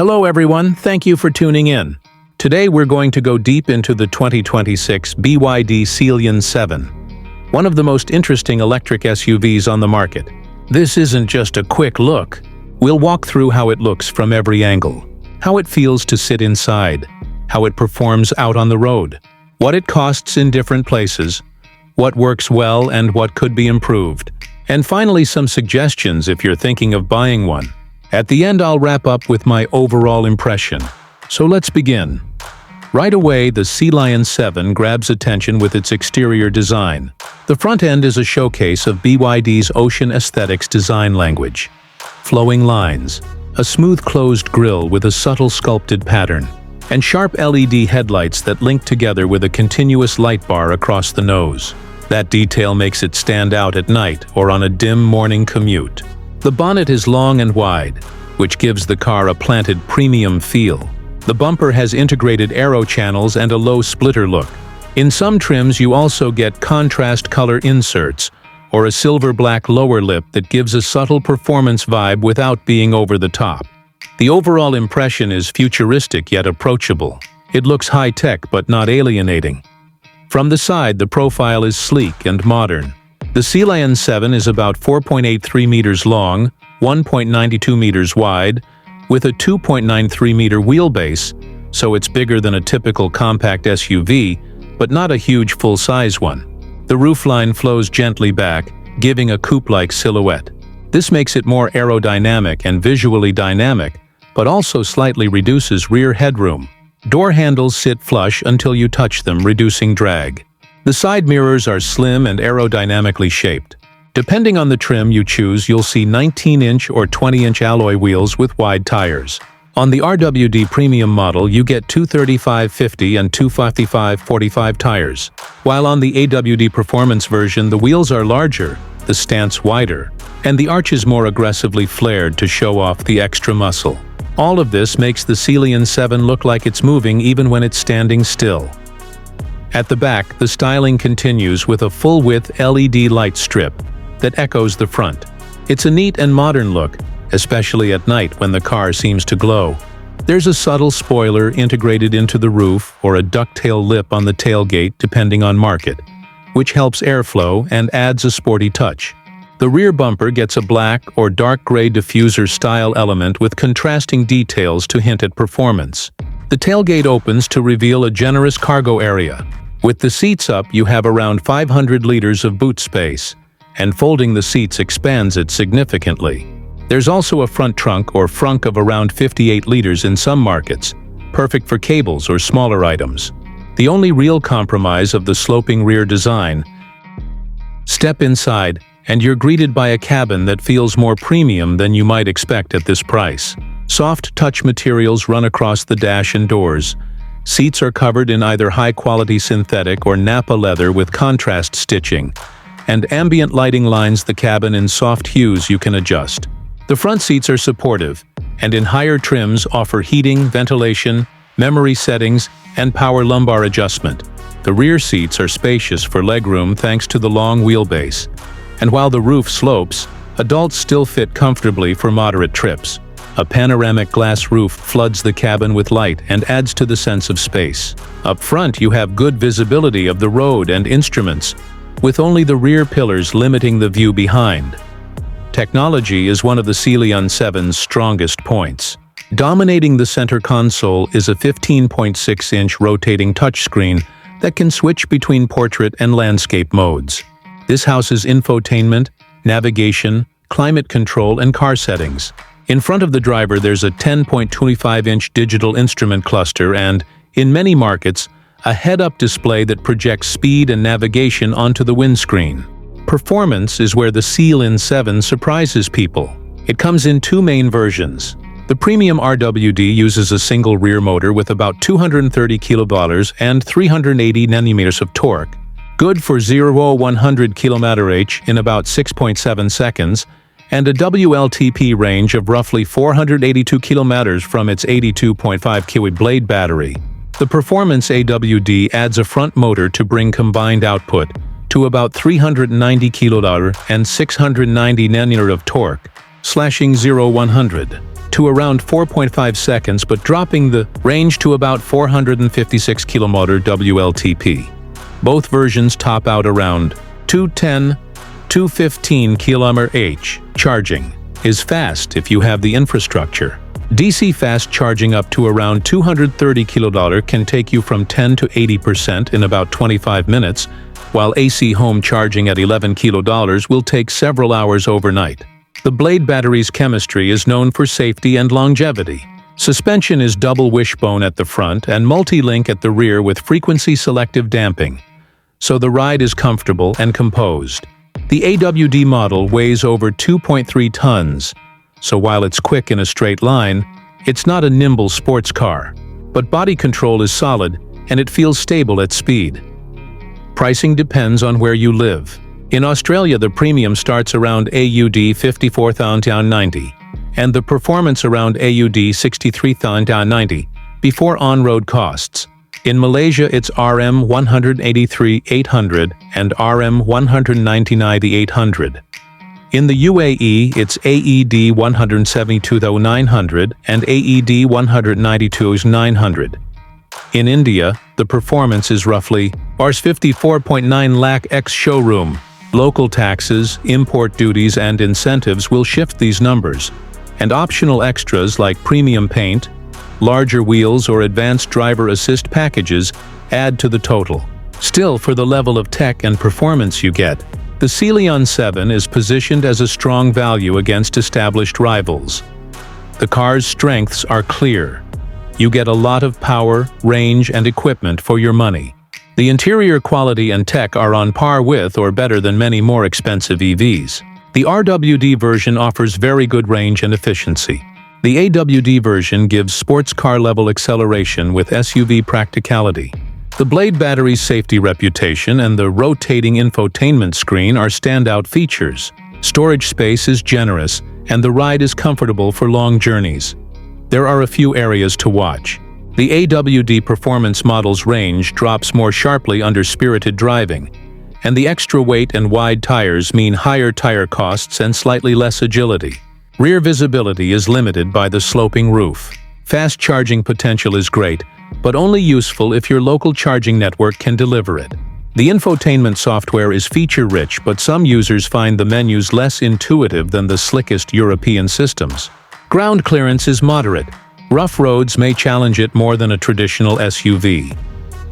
Hello everyone, thank you for tuning in. Today we're going to go deep into the 2026 BYD Sealion 7, one of the most interesting electric SUVs on the market. This isn't just a quick look. We'll walk through how it looks from every angle, how it feels to sit inside, how it performs out on the road, what it costs in different places, what works well and what could be improved, and finally some suggestions if you're thinking of buying one. At the end, I'll wrap up with my overall impression. So let's begin. Right away, the Sealion 7 grabs attention with its exterior design. The front end is a showcase of BYD's ocean aesthetics design language. Flowing lines, a smooth closed grille with a subtle sculpted pattern, and sharp LED headlights that link together with a continuous light bar across the nose. That detail makes it stand out at night or on a dim morning commute. The bonnet is long and wide, which gives the car a planted premium feel. The bumper has integrated aero channels and a low splitter look. In some trims you also get contrast color inserts, or a silver-black lower lip that gives a subtle performance vibe without being over the top. The overall impression is futuristic yet approachable. It looks high-tech but not alienating. From the side, the profile is sleek and modern. The Sealion 7 is about 4.83 meters long, 1.92 meters wide, with a 2.93-meter wheelbase, so it's bigger than a typical compact SUV, but not a huge full-size one. The roofline flows gently back, giving a coupe-like silhouette. This makes it more aerodynamic and visually dynamic, but also slightly reduces rear headroom. Door handles sit flush until you touch them, reducing drag. The side mirrors are slim and aerodynamically shaped. Depending on the trim you choose, you'll see 19-inch or 20-inch alloy wheels with wide tires. On the RWD Premium model, you get 235/50 and 255/45 tires, while on the AWD Performance version, the wheels are larger, the stance wider, and the arch is more aggressively flared to show off the extra muscle. All of this makes the Sealion 7 look like it's moving even when it's standing still. At the back, the styling continues with a full-width LED light strip that echoes the front. It's a neat and modern look, especially at night when the car seems to glow. There's a subtle spoiler integrated into the roof or a ducktail lip on the tailgate depending on market, which helps airflow and adds a sporty touch. The rear bumper gets a black or dark gray diffuser-style element with contrasting details to hint at performance. The tailgate opens to reveal a generous cargo area. With the seats up, you have around 500 liters of boot space, and folding the seats expands it significantly. There's also a front trunk or frunk of around 58 liters in some markets, perfect for cables or smaller items. The only real compromise of the sloping rear design. Step inside, and you're greeted by a cabin that feels more premium than you might expect at this price. Soft touch materials run across the dash and doors. Seats are covered in either high-quality synthetic or Nappa leather with contrast stitching, and ambient lighting lines the cabin in soft hues you can adjust. The front seats are supportive, and in higher trims offer heating, ventilation, memory settings, and power lumbar adjustment. The rear seats are spacious for legroom thanks to the long wheelbase, and while the roof slopes, adults still fit comfortably for moderate trips. A panoramic glass roof floods the cabin with light and adds to the sense of space. Up front, you have good visibility of the road and instruments, with only the rear pillars limiting the view behind. Technology is one of the Sealion 7's strongest points. Dominating the center console is a 15.6-inch rotating touchscreen that can switch between portrait and landscape modes. This houses infotainment, navigation, climate control, and car settings. In front of the driver, there's a 10.25-inch digital instrument cluster and, in many markets, a head-up display that projects speed and navigation onto the windscreen. Performance is where the Sealion 7 surprises people. It comes in two main versions. The Premium RWD uses a single rear motor with about 230 kilowatts and 380 newton-meters of torque, good for 0–100 km/h in about 6.7 seconds, and a WLTP range of roughly 482 kilometers from its 82.5 kW blade battery. The Performance AWD adds a front motor to bring combined output to about 390 kW and 690 Nm of torque, slashing 0–100. to around 4.5 seconds but dropping the range to about 456 km WLTP. Both versions top out around 210-215 km/h. Charging is fast if you have the infrastructure. DC fast charging up to around 230 kW can take you from 10 to 80% in about 25 minutes, while AC home charging at 11 kW will take several hours overnight. The Blade battery's chemistry is known for safety and longevity. Suspension is double wishbone at the front and multi-link at the rear with frequency-selective damping, so the ride is comfortable and composed. The AWD model weighs over 2.3 tons, so while it's quick in a straight line, it's not a nimble sports car. But body control is solid and it feels stable at speed. Pricing depends on where you live. In Australia, the premium starts around AUD 54,090 and the performance around AUD 63,090 before on-road costs. In Malaysia, it's RM 183,800 and RM 199,800. In the UAE, it's AED 172,900 and AED 192,900. In India, the performance is roughly Rs 54.9 lakh X showroom. Local taxes, import duties and incentives will shift these numbers, and optional extras like premium paint, larger wheels or advanced driver assist packages add to the total. Still, for the level of tech and performance you get, the Sealion 7 is positioned as a strong value against established rivals. The car's strengths are clear. You get a lot of power, range, and equipment for your money. The interior quality and tech are on par with or better than many more expensive EVs. The RWD version offers very good range and efficiency. The AWD version gives sports car-level acceleration with SUV practicality. The Blade battery's safety reputation and the rotating infotainment screen are standout features. Storage space is generous, and the ride is comfortable for long journeys. There are a few areas to watch. The AWD performance model's range drops more sharply under spirited driving, and the extra weight and wide tires mean higher tire costs and slightly less agility. Rear visibility is limited by the sloping roof. Fast charging potential is great, but only useful if your local charging network can deliver it. The infotainment software is feature-rich, but some users find the menus less intuitive than the slickest European systems. Ground clearance is moderate. Rough roads may challenge it more than a traditional SUV.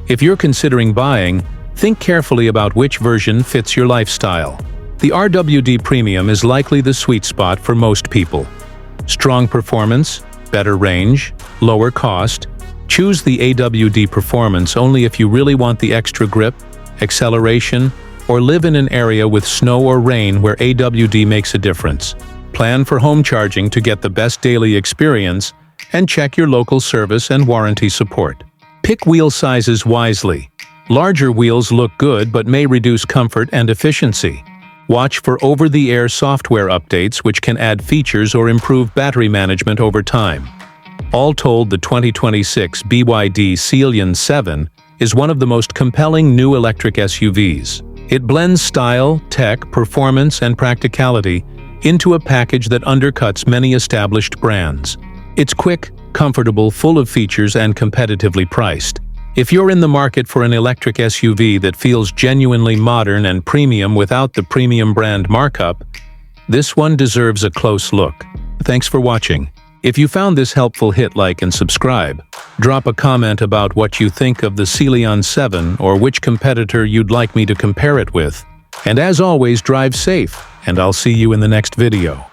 If you're considering buying, think carefully about which version fits your lifestyle. The RWD Premium is likely the sweet spot for most people. Strong performance, better range, lower cost. Choose the AWD Performance only if you really want the extra grip, acceleration, or live in an area with snow or rain where AWD makes a difference. Plan for home charging to get the best daily experience, and check your local service and warranty support. Pick wheel sizes wisely. Larger wheels look good but may reduce comfort and efficiency. Watch for over-the-air software updates which can add features or improve battery management over time. All told, the 2026 BYD Sealion 7 is one of the most compelling new electric SUVs. It blends style, tech, performance, and practicality into a package that undercuts many established brands. It's quick, comfortable, full of features, and competitively priced. If you're in the market for an electric SUV that feels genuinely modern and premium without the premium brand markup, this one deserves a close look. Thanks for watching. If you found this helpful, hit like and subscribe. Drop a comment about what you think of the Sealion 7 or which competitor you'd like me to compare it with. And as always, drive safe, and I'll see you in the next video.